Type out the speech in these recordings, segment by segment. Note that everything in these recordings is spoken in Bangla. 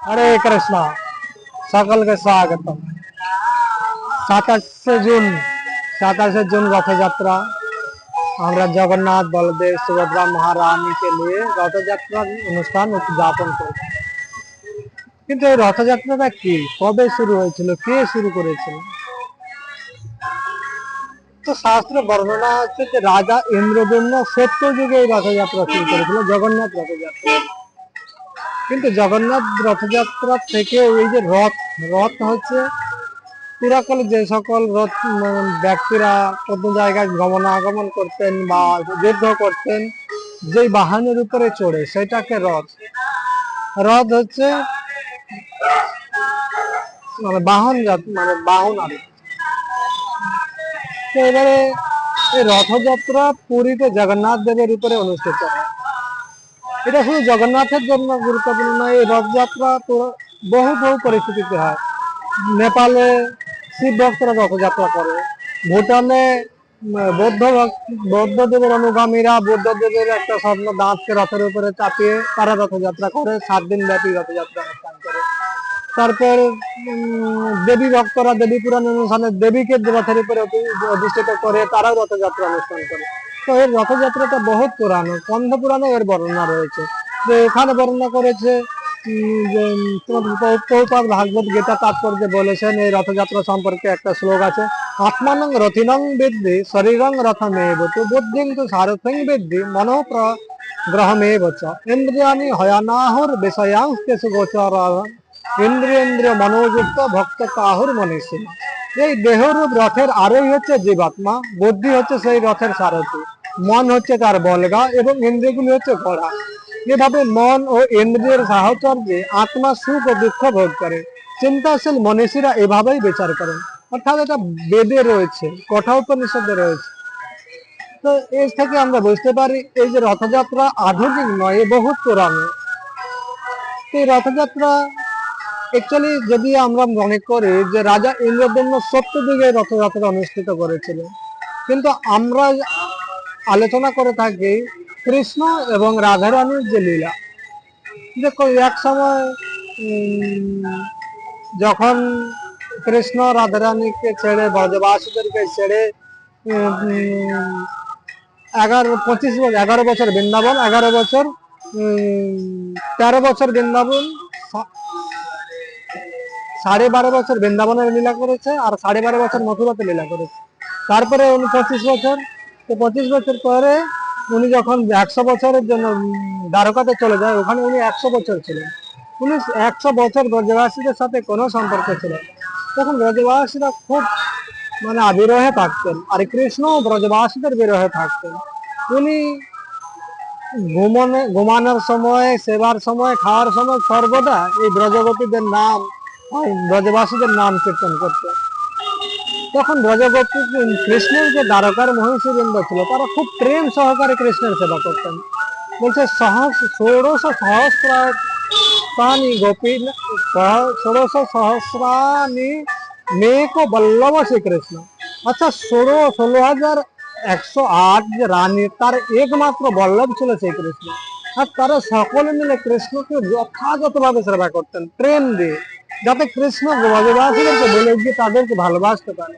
হরে কৃষ্ণ, সকলকে স্বাগতম। 27শে জুন 27শে জুন রথযাত্রা। আমরা জগন্নাথ, বলদেব, সুভদ্রা মহারানীকে নিয়ে রথযাত্রার অনুষ্ঠান উদযাপন করি। কিন্তু এই রথযাত্রাটা কি, কবে শুরু হয়েছিল, কে শুরু করেছিল? তো শাস্ত্র বর্ণনা হচ্ছে যে রাজা ইন্দ্রদম্ন সত্যযুগে এই রথযাত্রা শুরু করেছিল, জগন্নাথ রথযাত্রা। কিন্তু জগন্নাথ রথযাত্রা থেকে এই যে রথ, রথ হচ্ছে পুরাকালে যে সকল রথ ব্যক্তিরা কোনো জায়গায় গমনাগমন করতেন বা যুদ্ধ করতেন, যেই বাহনের উপরে চড়ে সেটাকে রথ। রথ হচ্ছে মানে বাহন, মানে বাহন আর কি। তো এবারে এই রথযাত্রা পুরীতে জগন্নাথ দেবের উপরে অনুষ্ঠিত হয়। এটা শুধু জগন্নাথের জন্য গুরুত্বপূর্ণ নয়, এই রথযাত্রা বহু বহু পরিস্থিতিতে হয়। নেপালে শিব ভক্তরা রথযাত্রা করে, ভুটানে বৌদ্ধদেবের অনুগামীরা বুদ্ধদেবের একটা স্বর্ণ দাঁতকে রথের উপরে চাপিয়ে তারা রথযাত্রা করে, 7 দিন ব্যাপী রথযাত্রা অনুষ্ঠান করে। তারপর দেবী ভক্তরা দেবী পুরাণ অনুষ্ঠানে দেবীকে রথের উপরে অধিষ্ঠিত করে তারাও রথযাত্রা অনুষ্ঠান করে। তো এর রথযাত্রাটা বহুত পুরানো, স্কন্ধ পুরাণে এর বর্ণনা রয়েছে। যে এখানে বর্ণনা করেছে যে প্রভুপাদ ভাগবত গীতা তাৎপর্যে বলেছেন এই রথযাত্রা সম্পর্কে একটা শ্লোক আছে, আত্মানং রথিনং বিদ্ধি শরীরং রথমেব তু বুদ্ধিং তু সারথিং বিদ্ধি মনো গ্রহমেব চ ইন্দ্রিয়াণি হয়ানাহুর বিষয়াংস্তে সুগোচর ইন্দ্রিয়েন্দ্রিয় মনোযুক্ত ভক্ত কাহুর মনীষী। এই দেহরূপ রথের আরোহী হচ্ছে জীবাত্মা, বুদ্ধি হচ্ছে সেই রথের সারথি, মন হচ্ছে তার বলগা এবং ইন্দ্রিয়গুলি হচ্ছে ঘোড়া। এভাবে মন ও ইন্দ্রিয়ের সাহচর্যে আত্মা সুখ ও দুঃখ ভোগ করে। চিন্তাশীল মনীষীরা এভাবেই বিচার করেন। অর্থাৎ এটা বেদে রয়েছে, কঠোপনিষদে রয়েছে। তো এর থেকে আমরা বুঝতে পারি এই যে রথযাত্রা আধুনিক নয়, বহুত পুরানো। এই রথযাত্রা অ্যাকচুয়ালি যদি আমরা মনে করি যে রাজা ইন্দ্রদম্ন সত্যযুগে রথযাত্রা অনুষ্ঠিত করেছিলেন, কিন্তু আমরা আলোচনা করে থাকি কৃষ্ণ এবং রাধারানীর যে লীলা। দেখো এক সময় যখন কৃষ্ণ রাধারানীকে ছেড়ে ব্রজবাসীদেরকে ছেড়ে 11 বছর বৃন্দাবন, 11 বছর 13 বছর বৃন্দাবন, 12.5 বছর বৃন্দাবনের লীলা করেছে আর 12.5 বছর মথুরাতে লীলা করেছে। তারপরে উনি 25 বছর, তো 25 বছর পরে উনি যখন 100 বছরের জন্য দ্বারকাতে চলে যায়, ওখানে উনি 100 বছর ছিলেন। উনি 100 বছর ব্রজবাসীদের সাথে কোনো সম্পর্ক ছিল না। তখন ব্রজবাসীরা খুব মানে বিরহে থাকতেন, আর কৃষ্ণ ব্রজবাসীদের বিরহে থাকতেন। উনি ঘুমানোর সময়, সেবার সময়, খাওয়ার সময় সর্বদা এই ব্রজগোপীদের নাম, ব্রজবাসীদের নাম কীর্তন করতেন। তখন ব্রজগোপী কৃষ্ণের যে দ্বারকার মহিষী বৃন্দ ছিল তারা খুব প্রেম সহকারে কৃষ্ণের সেবা করতেন। বলছে 16 সহস্রাণি গোপী, 16 সহস্রাণি মেঘ বল্লভ শ্রীকৃষ্ণ। আচ্ছা, 16,108 যে রানী, তার একমাত্র বল্লভ ছিল সেই কৃষ্ণ। আর তারা সকলে মিলে কৃষ্ণকে যথাযথভাবে সেবা করতেন প্রেম দিয়ে, যাতে কৃষ্ণ ব্রজবাসীদেরকে বলে গিয়ে তাদেরকে ভালোবাসতে পারে।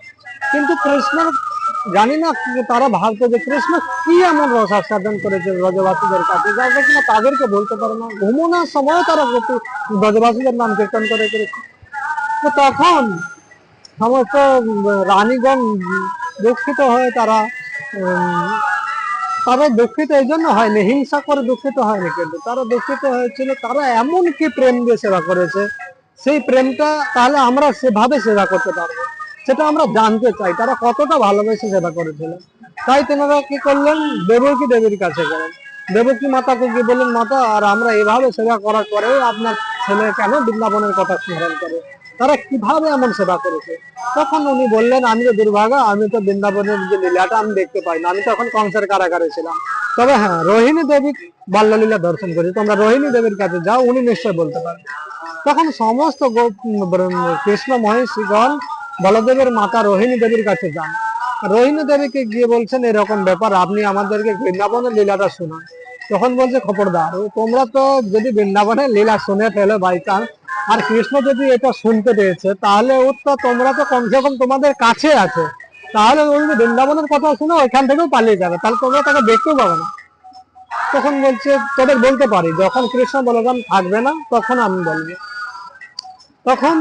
কিন্তু কৃষ্ণ জানি না, তারা ভাবতো যে কৃষ্ণ কি এমন রসাস্বাদন করেছে ব্রজবাসীদের কাছে যাতে কিনা তাদেরকে বলতে পারে না। ঘুমানোর সময় তারা ব্রজবাসীদের নাম কীর্তন করে। তো তখন সমস্ত রানীগণ দুঃখিত হয়ে তারা দুঃখিত এই জন্য হয়নি, হিংসা করে দুঃখিত হয়নি, কিন্তু তারা দুঃখিত হয়েছিল তারা এমন কি প্রেম দিয়ে সেবা করেছে, সেই প্রেমটা তাহলে আমরা সেভাবে সেবা করতে পারবো, সেটা আমরা জানতে চাই তারা কতটা ভালোবেসে সেবা করেছিল। তাই তেনারা কি করলেন, দেবকী দেবীর কাছে গেলেন। দেবকী মাতাকে কি বললেন, মাতা আর আমরা এভাবে সেবা করার পরেও আপনার ছেলে কেন বৃন্দাবনের কথা স্মরণ করে, তারা কিভাবে এমন সেবা করেছে? তখন উনি বললেন, আমি তো দুর্ভাগা, আমি তো বৃন্দাবনের যে লীলাটা আমি দেখতে পাই না, আমি তখন কংসের কারাগারে ছিলাম। তবে হ্যাঁ, রোহিণী দেবী বাল্যলীলা দর্শন করি, তোমরা রোহিণী দেবীর কাছে যাও, উনি নিশ্চয় বলতে পারেন। তখন সমস্ত কৃষ্ণ মহিষীগণ বলদেবের মাতা রোহিণী দেবীর কাছে যান। রোহিণী দেবীকে গিয়ে বলছেন এরকম ব্যাপার, আপনি আমাদেরকে বৃন্দাবনের লীলাটা শোনান। তখন বলছে, খবরদার, তোমরা তো যদি বৃন্দাবনের লীলা শুনে ফেলে বাই চান্স, আর কৃষ্ণ যদি এটা শুনতে পেয়েছে তাহলে ও তো, তোমরা তো কমসে কম তোমাদের কাছে আছো, তাহলে ও যদি বৃন্দাবনের কথা শুনে ওইখান থেকেও পালিয়ে যাবে, তাহলে তোমরা তাকে দেখতেও পাবে না। তখন বলছে তোদের বলতে পারি, যখন কৃষ্ণ বলরাম থাকবে না তখন আমি বলবো। তখন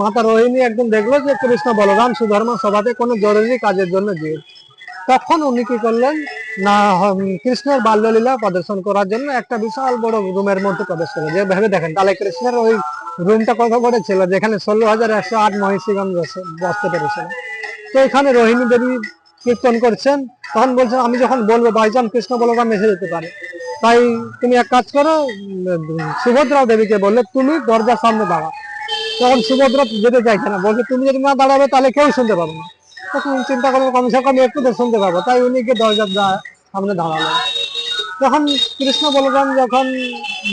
মাতা রোহিণী একদম দেখলো যে কৃষ্ণ বলরাম সুধর্মা সভাতে কোনো জরুরি কাজের জন্য গিয়েছে। তখন উনি কি করলেন না, কৃষ্ণের বাল্যলীলা প্রদর্শন করার জন্য একটা বিশাল বড় রুমের মধ্যে প্রবেশ করলো। যে ভেবে দেখেন তাহলে কৃষ্ণের ওই রুমটা কত বড় ছিল, যেখানে 16,108 মহিষীগণ বসতে পেরেছিল। তো এখানে রোহিণী দেবী কীর্তন করছেন, তখন বলছেন আমি যখন বলবো বাইচান কৃষ্ণ বলরাম এসে যেতে পারে, তাই তুমি এক কাজ করো, সুভদ্রা দেবীকে বললে তুমি দরজার সামনে দাঁড়াও। তখন সুভদ্রা যেতে চাইছে না, বলছে তুমি যদি না দাঁড়াবে তাহলে কেউ শুনতে পাবে না। তখন চিন্তা করবো কমসে কম একটু তো শুনতে পাবো, তাই উনি গিয়ে দরজার সামনে দাঁড়ালেন। তখন কৃষ্ণ বলরাম যখন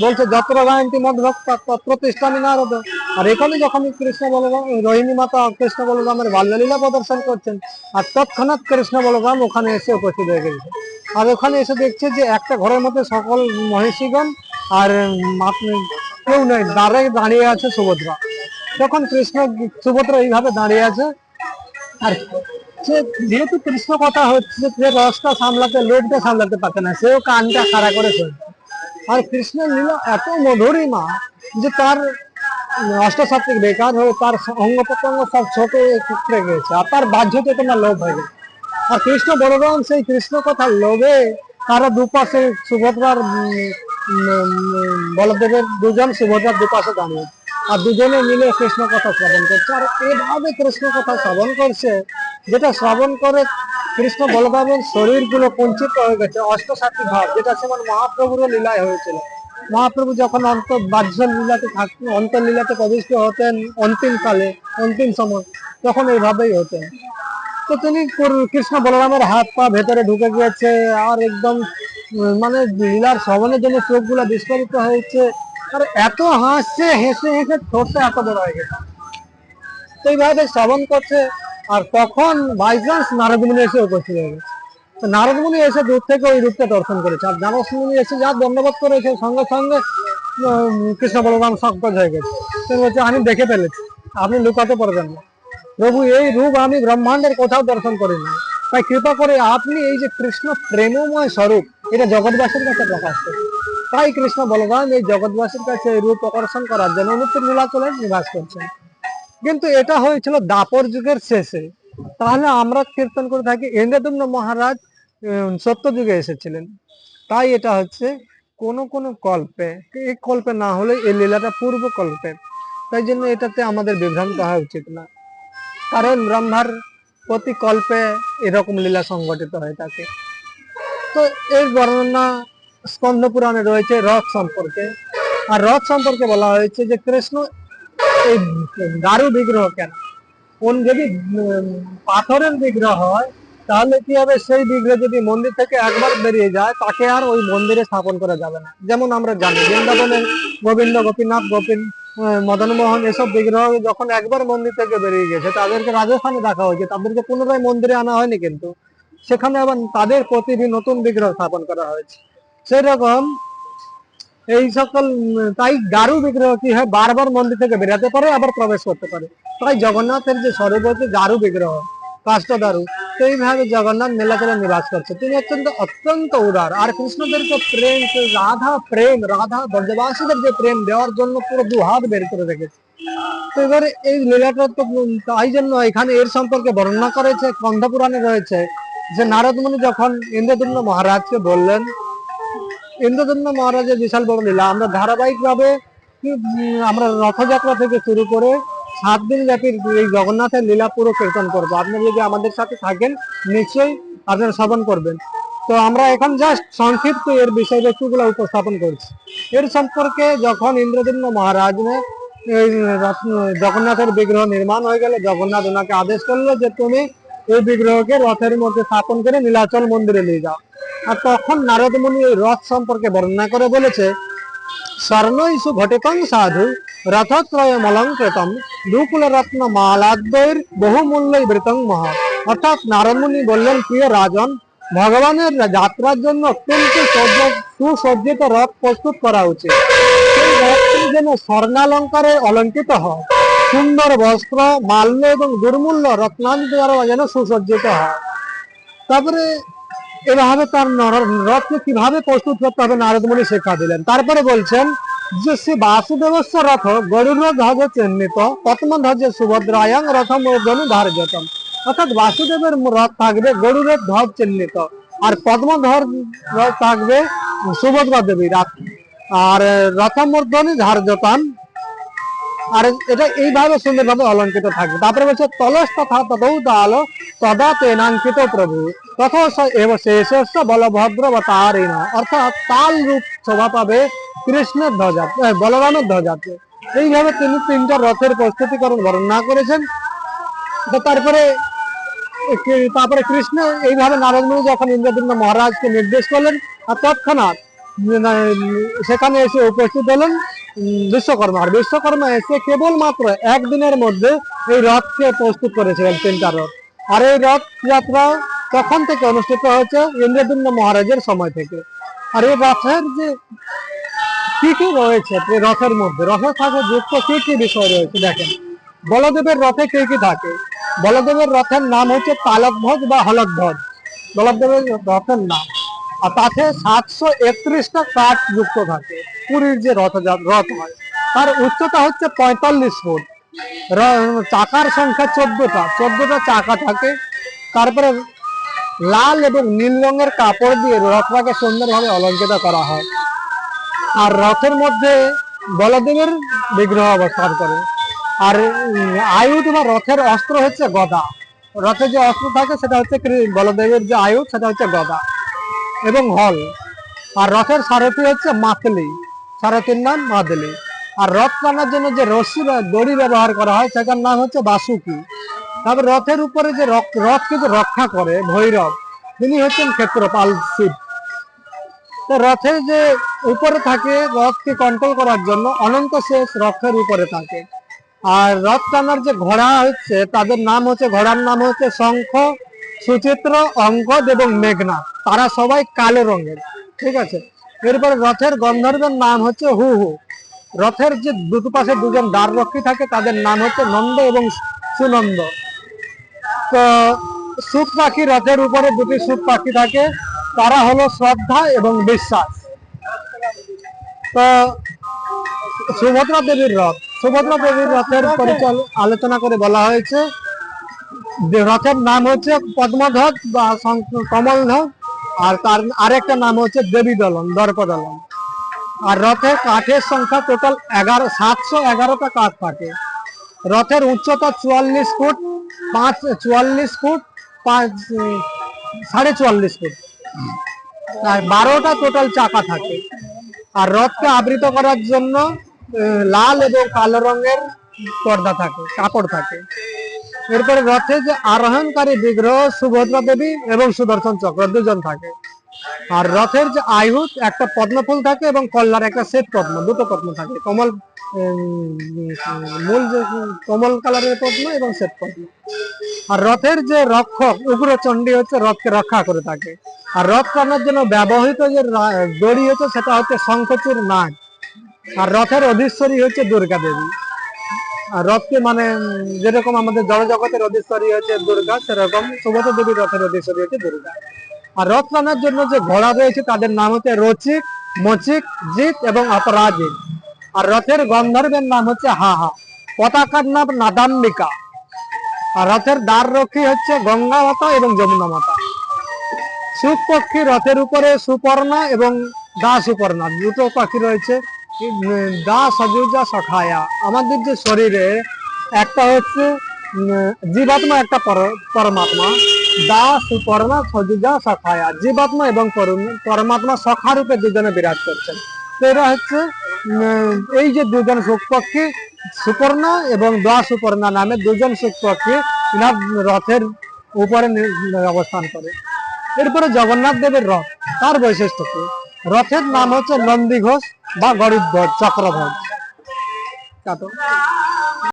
বলছে যত্র গায়ন্তি মদ্ভক্তা তত্র তিষ্ঠামি নারদ, আর এখানে যখন কৃষ্ণ বলরাম রোহিণী মাতা কৃষ্ণ বলরামের বাল্যলীলা প্রদর্শন করছেন, আর তৎক্ষণাৎ কৃষ্ণ বলরাম ওখানে এসে উপস্থিত হয়ে গেছে। আর ওখানে এসে দেখছে যে একটা ঘরের মধ্যে সকল মহিষীগণ, আর কেউ নেই, দাঁড়িয়ে আছে সুভদ্রা। তখন কৃষ্ণ সুভদ্রা এইভাবে দাঁড়িয়ে আছে, আর যেহেতু কৃষ্ণ কথা হচ্ছে, যে রসটা সামলাতে, লোভটা সামলাতে পারছে না, সেও কানটা খাড়া করে চলছে। আর কৃষ্ণের লীলা এত মধুরিমা যে তার অষ্টসাত্বিক বেকার হয়ে তার অঙ্গ প্রত্যঙ্গ সব ছোট টুকরে গেছে, আর তার বাহ্য চেতনা লোভ হয়ে গেছে। আর কৃষ্ণ বলরাম সেই কৃষ্ণ কথার লোভে তারা দুপাশে সুভদ্রার বলদেবের দুজন সুভদ্রার দুপাশে দাঁড়িয়ে, আর দুজনে মিলে কৃষ্ণ কথা শ্রবণ করছে। আর এভাবে কৃষ্ণ কথা শ্রবণ করছে, যেটা শ্রবণ করে কৃষ্ণ বলরামের শরীর গুলো কুঞ্চিত হয়ে গেছে, অষ্টসাত্বিক ভাব, যেটা সেমন মহাপ্রভুর লীলায় হয়েছিল। মহাপ্রভু যখন বাহ্য লীলাতে থাকতেন, অন্তর্লীলাতে প্রবিষ্ট হতেন অন্তিম কালে, অন্তিম সময়, তখন এইভাবেই হতেন। তো তিনি কৃষ্ণ বলরামের হাত পা ভেতরে ঢুকে গিয়েছে, আর একদম মানে লীলার শ্রবণের জন্য চোখ গুলা বিস্ফোরিত হয়েছে, আর এত হাসছে, হেসে হেসে ঠোঁটটা এত বড় হয়ে গেছে। তো এইভাবে শ্রবণ করছে, আর তখন বাইচান্স নারদ মুনি এসে উপস্থিত হয়ে গেছে। নারদ মুনি এসে দূর থেকে ওই রূপটা দর্শন করেছে, আর নারদ মুনি এসে যা দণ্ডবোধ করেছে, সঙ্গে সঙ্গে কৃষ্ণ বলরাম সংকোচ হয়ে গেছে। তিনি বলছে আমি দেখে ফেলেছি, আপনি লুকাতে পারবেন না প্রভু, এই রূপ আমি ব্রহ্মাণ্ডের কোথাও দর্শন করি না, তাই কৃপা করে আপনি এই যে কৃষ্ণ প্রেমময় স্বরূপ, এটা জগৎবাসীর কাছে প্রকাশ করুন। তাই কৃষ্ণ বলরাম এই জগৎবাসীর কাছে এই রূপ প্রদর্শন করার জন্য অনুত্তর নীলাচলে নিবাস করছেন। কিন্তু এটা হয়েছিল দাপর যুগের শেষে। তাহলে আমরা কীর্তন করে থাকি ইন্দ্রদম্ন মহারাজ সত্য যুগে এসেছিলেন, তাই এটা হচ্ছে কোন কোন কল্পে, এই কল্পে না হলে এই লীলাটা পূর্ব কল্পের, তাই জন্য এটাতে আমাদের বিভ্রান্ত হওয়া উচিত না, কারণ ব্রহ্মার প্রতি কল্পে এরকম লীলা সংগঠিত হয়ে থাকে। তো এই বর্ণনা স্কন্দ পুরাণে রয়েছে রথ সম্পর্কে, আর রথ সম্পর্কে বলা হয়েছে যে কৃষ্ণ এই দারু বিগ্রহ কেন, কোন যদি পাথরের বিগ্রহ হয় তাহলে কি হবে, সেই বিগ্রহ যদি মন্দির থেকে একবার বেরিয়ে যায় তাকে আর ওই মন্দিরে স্থাপন করা যাবে না। যেমন আমরা জানি বৃন্দাবনের গোবিন্দ, গোপীনাথ, মদন মোহন এসব বিগ্রহ যখন একবার মন্দির থেকে বেরিয়ে গেছে, তাদেরকে রাজস্থানে দেখা হয়েছে, তাদেরকে পুনরায় মন্দিরে আনা হয়নি, কিন্তু সেখানে আবার তাদের প্রতিদিন নতুন বিগ্রহ স্থাপন করা হয়েছে। সেরকম এই সকল তাই দারু বিগ্রহ কি হয়, বারবার মন্দির থেকে বেরাতে পারে, আবার প্রবেশ করতে পারে। তাই জগন্নাথের যে স্বরূপ হচ্ছে দারু বিগ্রহ, কাষ্ঠ দারু, তো এইভাবে জগন্নাথ নীলাচলে নিবাস করছে। তিনি অত্যন্ত উদার, আর কৃষ্ণদেরকে প্রেম, রাধা ব্রজবাসীদের যে প্রেম দেওয়ার জন্য পুরো দু হাত বের করে রেখেছে। তো এবারে এই লীলাটা তো তাই জন্য এখানে এর সম্পর্কে বর্ণনা করেছে, স্কন্দ পুরাণে রয়েছে যে নারদ মুনি যখন ইন্দ্রদম্ন মহারাজকে বললেন, ইন্দ্রদম্ন মহারাজের বিশাল বড় লীলা, আমরা ধারাবাহিক ভাবে আমরা রথযাত্রা থেকে শুরু করে 7 দিন ব্যাপী এই জগন্নাথের লীলা পুরো কীর্তন করবো। আপনারা যদি আমাদের সাথে থাকেন নিশ্চয়ই আপনারা শ্রবণ করবেন। তো আমরা এখন জাস্ট সংক্ষিপ্ত এর বিষয়বস্তুগুলো উপস্থাপন করছি। এর সম্পর্কে যখন ইন্দ্রদম্ন মহারাজ জগন্নাথের বিগ্রহ নির্মাণ হয়ে গেল, জগন্নাথ ওনাকে আদেশ করলো যে তুমি এই বিগ্রহকে রথের মধ্যে স্থাপন করে নীলাচল মন্দিরে নিয়ে যাও। আর তখন নারদ মুনি এই রথ সম্পর্কে বর্ণনা করে বলেছে, স্বর্ণইসু ঘটিতং সাধু রথত্রয় মলঙ্কৃতম দুকুল রত্ন মালাদ্বৈর বহুমূল্য বৃতং মহা। অর্থাৎ নারদ মুনি বললেন, প্রিয় রাজন, ভগবানের যাত্রার জন্য অত্যন্ত সুসজ্জিত রথ প্রস্তুত করা উচিত। সেই রথটি যেন স্বর্ণালঙ্কারে অলঙ্কিত হয়, সুন্দর বস্ত্র, মাল্য এবং দুর্মূল্য রত্নাদি দ্বারা যেন সুসজ্জিত হয়। তারপরে এভাবে তার রথকে কিভাবে প্রস্তুত করতে হবে নারদ মুনি শিক্ষা দিলেন। তারপরে বলছেন যে শ্রী বাসুদেবস্য রথ গরুড় ধ্বজ চিহ্নিত পদ্মধ্বজ সুভদ্রায়াং রথ মূর্ধনি ধার্যতম। অর্থাৎ বাসুদেবের রথ থাকবে গরুড়ের ধ্বজ চিহ্নিত, আর পদ্মধ্বজ রথ থাকবে সুভদ্রা দেবীর, আর রথমূর্ধনি ধার্যতাম, আর এটা এইভাবে সুন্দরভাবে অলঙ্কিত থাকবে। তারপরে বলছে তলস তথা তদৌ দাল তদা তেনাঙ্কিত প্রভু তথা শেষ বলভদ্রবতারিণ। অর্থাৎ তাল রূপ শোভা পাবে কৃষ্ণের ধ্বজা, বলরামের ধ্বজাতে। এইভাবে তিনি তিনটা রথের প্রস্তুতিকরণ বর্ণনা করেছেন। তারপরে কৃষ্ণ এইভাবে নারদ মুনি যখন ইন্দ্রদম্ন মহারাজকে নির্দেশ করলেন, আর তৎক্ষণাৎ সেখানে এসে উপস্থিত হলেন বিশ্বকর্মা। আর বিশ্বকর্মা এসে কেবলমাত্র একদিনের মধ্যে এই রথকে প্রস্তুত করেছিলেন, তিনটা রথ। আর এই রথ যাত্রা তখন থেকে অনুষ্ঠিত হয়েছে ইন্দ্রদম্ন মহারাজের সময় থেকে। আর এই রথের যে কি কি রয়েছে রথের মধ্যে, রথের সাথে যুক্ত কি কি বিষয় রয়েছে দেখেন। বলদেবের রথে কি কি থাকে? বলদেবের রথের নাম হচ্ছে তালধ্বজ বা হলধ্বজ, বলদেবের রথের নাম। আর তাতে 731টা কাঠ যুক্ত থাকে। পুরীর যে রথ হয় তার উচ্চতা হচ্ছে 45 ফুট। চাকার সংখ্যা 14টা চাকা থাকে। তারপরে লাল এবং নীল রঙের কাপড় দিয়ে রথটাকে সুন্দরভাবে অলঙ্কৃত করা হয়। আর রথের মধ্যে বলদেবের বিগ্রহ অবস্থান করে। আর আয়ুধ বা রথের অস্ত্র হচ্ছে গদা। রথে যে অস্ত্র থাকে সেটা হচ্ছে বলদেবের যে আয়ুধ সেটা হচ্ছে গদা এবং হল। আর রথের সারথি হচ্ছে মাতলি, সারথির নাম মাদলি। আর রথ টানার জন্য যে রশি বা দড়ি ব্যবহার করা হয় সেটার নাম হচ্ছে বাসুকি। তারপর রথের উপরে যে রথকে যে রক্ষা করে ভৈরব, তিনি হচ্ছেন ক্ষেত্রপাল শিব। তো রথে যে উপরে থাকে, রথকে কন্ট্রোল করার জন্য অনন্ত শেষ রথের উপরে থাকে। আর রথ টানার যে ঘোড়া হচ্ছে তাদের নাম হচ্ছে, ঘোড়ার নাম হচ্ছে শঙ্খ, সুচিত্র, অঙ্গদ এবং মেঘনাথ। তারা সবাই কালো রঙের, ঠিক আছে। এরপরে রথের গন্ধর্বের নাম হচ্ছে হু হু। রথের যে দুটো পাশে দুজন দ্বার রক্ষী থাকে তাদের নাম হচ্ছে নন্দ এবং সুনন্দ। তো সুখ পাখি, রথের উপরে দুটি সুখ পাখি থাকে, তারা হলো শ্রদ্ধা এবং বিশ্বাস। তো সুভদ্রা দেবীর রথ, সুভদ্রা দেবীর রথের আলোচনা করে বলা হয়েছে যে রথের নাম হচ্ছে পদ্মধ্বজ বা কমলধ্বজ, আর তার আরেকটা নাম হচ্ছে দেবী দলন, দর্পদলন। আর রথের কাঠের সংখ্যা টোটাল 711টা কাঠ থাকে। রথের উচ্চতা 44 ফুট, 44 ফুট, 44.5 ফুট। আর 12টা টোটাল চাকা থাকে। আর রথকে আবৃত করার জন্য লাল এবং কালো রঙের পর্দা থাকে, কাপড় থাকে। এরপরে রথে যে আরোহণকারী বিগ্রহ সুভদ্রা দেবী এবং সুদর্শন চক্র দুজন থাকে। আর রথের যে আয়ুধ একটা পদ্মফুল থাকে এবং কল্যার একটা শ্বেত পদ্ম, দুটো পদ্ম থাকে, মূল যে কমল কালারের পদ্ম এবং শ্বেত পদ্ম। আর রথের যে রক্ষক উগ্রচণ্ডী হচ্ছে রথকে রক্ষা করে থাকে। আর রথ টানার জন্য ব্যবহৃত যে দড়ি হচ্ছে সেটা হচ্ছে শঙ্খচূড় নাগ। আর রথের অধীশ্বরী হচ্ছে দুর্গা দেবী। আর রথকে মানে যেরকম আমাদের জড়জগতের অধীশ্বরী হচ্ছে দুর্গা, সেরকম সুভদ্রা দেবীর রথের অধীশ্বরী হচ্ছে দুর্গা। আর রথ টানার জন্য যে ঘোড়া রয়েছে তাদের নাম হচ্ছে রচিক, মচিক, জিত এবং অপরাজিত। আর রথের গন্ধর্বের নাম হচ্ছে হা হা। পতাকার নাম নাদাম্বিকা। আর রথের দ্বার রক্ষী হচ্ছে গঙ্গা মাতা এবং যমুনা মাতা। সুখ পক্ষী রথের উপরে সুপর্ণা এবং দা সুপর্ণা দুটো পাখি রয়েছে। দা সজুজা সখায়া, আমাদের যে শরীরে একটা হচ্ছে জীবাত্মা, একটা পরমাত্মা। দা সুপর্ণা সজুজা সখায়া, জীবাত্মা এবং পরমাত্মা সখা রূপে দুজনে বিরাজ করছেন। তো এরা হচ্ছে এই যে দুজন সুখ পক্ষী, সুপর্ণা এবং দা সুপর্ণা নামে দুজন সুখ পক্ষী রথের উপরে অবস্থান করে। এরপরে জগন্নাথ দেবের রথ, তার বৈশিষ্ট্য কি? রথের নাম হচ্ছে নন্দী ঘোষ বা গরিব ধ্বজ, চক্রধ্বজ।